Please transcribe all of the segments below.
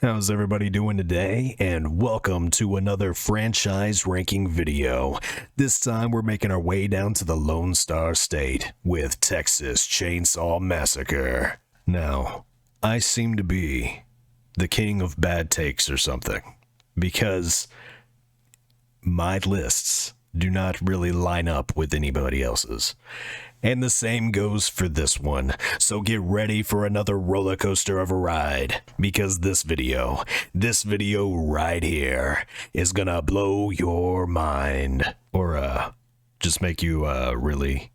How's everybody doing today? And welcome to another franchise ranking video. This time we're making our way down to the Lone Star State with Texas Chainsaw Massacre. Now, I seem to be the king of bad takes or something, because my lists do not really line up with anybody else's. And the same goes for this one. So get ready for another roller coaster of a ride, because this video right here is gonna blow your mind, or just make you really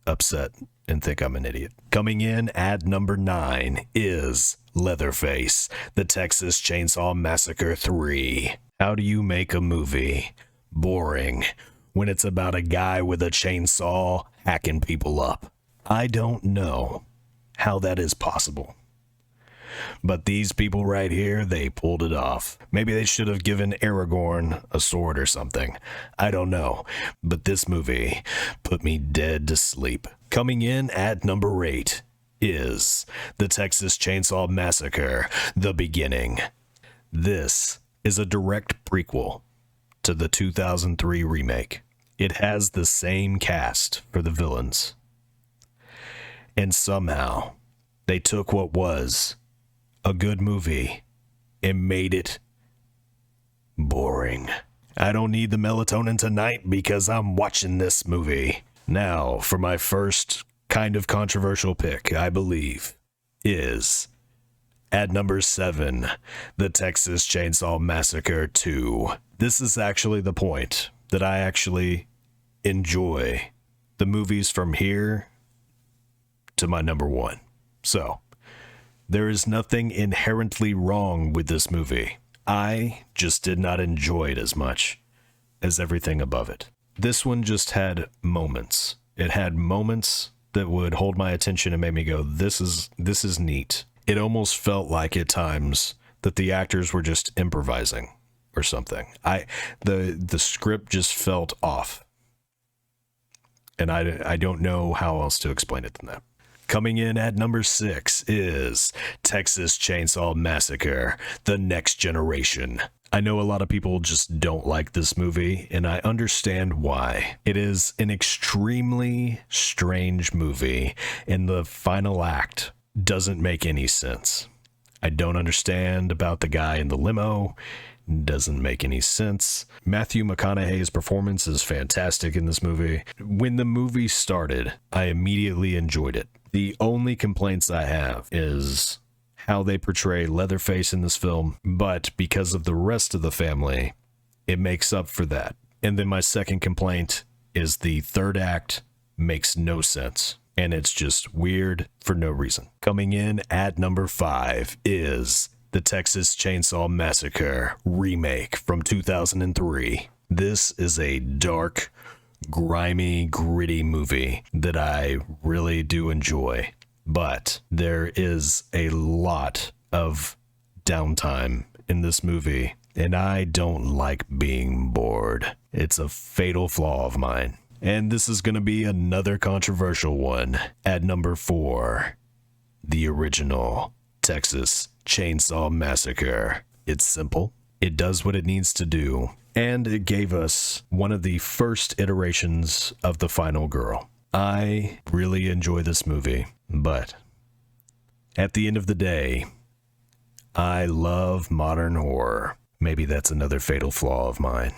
upset and think I'm an idiot. Coming in at number 9 is Leatherface, the Texas Chainsaw Massacre 3. How do you make a movie boring when it's about a guy with a chainsaw hacking people up? I don't know how that is possible. But these people right here, they pulled it off. Maybe they should have given Aragorn a sword or something. I don't know. But this movie put me dead to sleep. Coming in at number 8 is the Texas Chainsaw Massacre, The Beginning. This is a direct prequel to the 2003 remake. It has the same cast for the villains. And somehow, they took what was a good movie and made it boring. I don't need the melatonin tonight because I'm watching this movie. Now, for my first kind of controversial pick, I believe, is at number 7, the Texas Chainsaw Massacre 2. This is actually the point that I actually enjoy the movies from here to my number 1. So, there is nothing inherently wrong with this movie. I just did not enjoy it as much as everything above it. This one just had moments. It had moments that would hold my attention and make me go, this is neat. It almost felt like at times that the actors were just improvising or something. The script just felt off. And I don't know how else to explain it than that. Coming in at number 6 is Texas Chainsaw Massacre, The Next Generation. I know a lot of people just don't like this movie, and I understand why. It is an extremely strange movie, and the final act doesn't make any sense. I don't understand about the guy in the limo. Doesn't make any sense. Matthew McConaughey's performance is fantastic in this movie. When the movie started, I immediately enjoyed it. The only complaints I have is how they portray Leatherface in this film, but because of the rest of the family, it makes up for that. And then my second complaint is the third act makes no sense, and it's just weird for no reason. Coming in at number 5 is the Texas Chainsaw Massacre remake from 2003. This is a dark, grimy, gritty movie that I really do enjoy, but there is a lot of downtime in this movie, and I don't like being bored. It's a fatal flaw of mine. And this is going to be another controversial one. At number 4, the original Texas Chainsaw Massacre. It's simple. It does what it needs to do. And it gave us one of the first iterations of the final girl. I really enjoy this movie, but at the end of the day, I love modern horror. Maybe that's another fatal flaw of mine.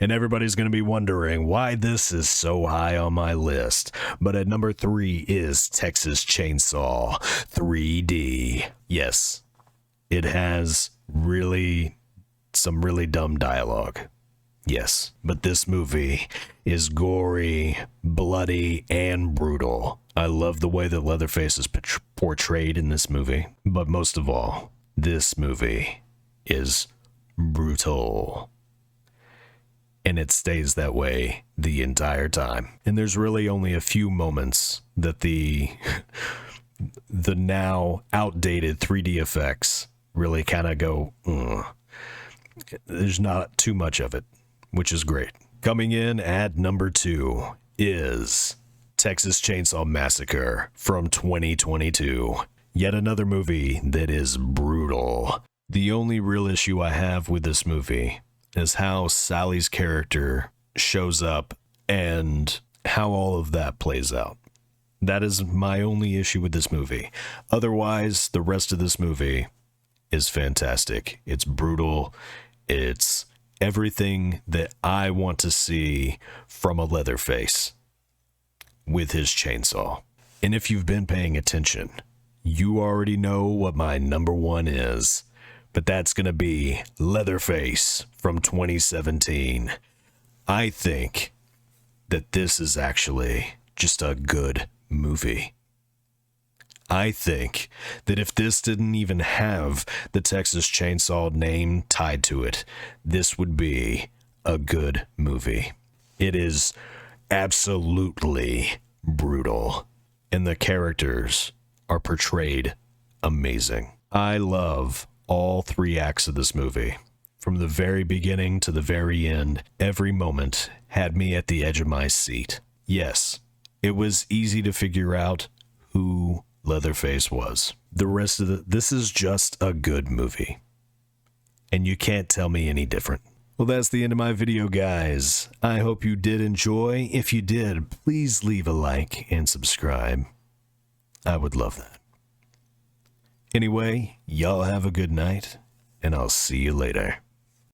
And everybody's going to be wondering why this is so high on my list. But at number 3 is Texas Chainsaw 3D. Yes, it has some really dumb dialogue. Yes, but this movie is gory, bloody, and brutal. I love the way that Leatherface is portrayed in this movie. But most of all, this movie is brutal. And it stays that way the entire time. And there's really only a few moments that the now outdated 3D effects really kind of go, ugh. There's not too much of it, which is great. Coming in at number 2 is Texas Chainsaw Massacre from 2022. Yet another movie that is brutal. The only real issue I have with this movie is how Sally's character shows up and how all of that plays out. That is my only issue with this movie. Otherwise, the rest of this movie is fantastic. It's brutal. It's everything that I want to see from a Leatherface with his chainsaw. And if you've been paying attention, you already know what my number one is. But that's going to be Leatherface from 2017. I think that this is actually just a good movie. I think that if this didn't even have the Texas Chainsaw name tied to it, this would be a good movie. It is absolutely brutal, and the characters are portrayed amazing. I love all 3 acts of this movie. From the very beginning to the very end, every moment had me at the edge of my seat. Yes, it was easy to figure out who Leatherface was. The rest of this is just a good movie. And you can't tell me any different. Well, that's the end of my video, guys. I hope you did enjoy. If you did, please leave a like and subscribe. I would love that. Anyway, y'all have a good night, and I'll see you later.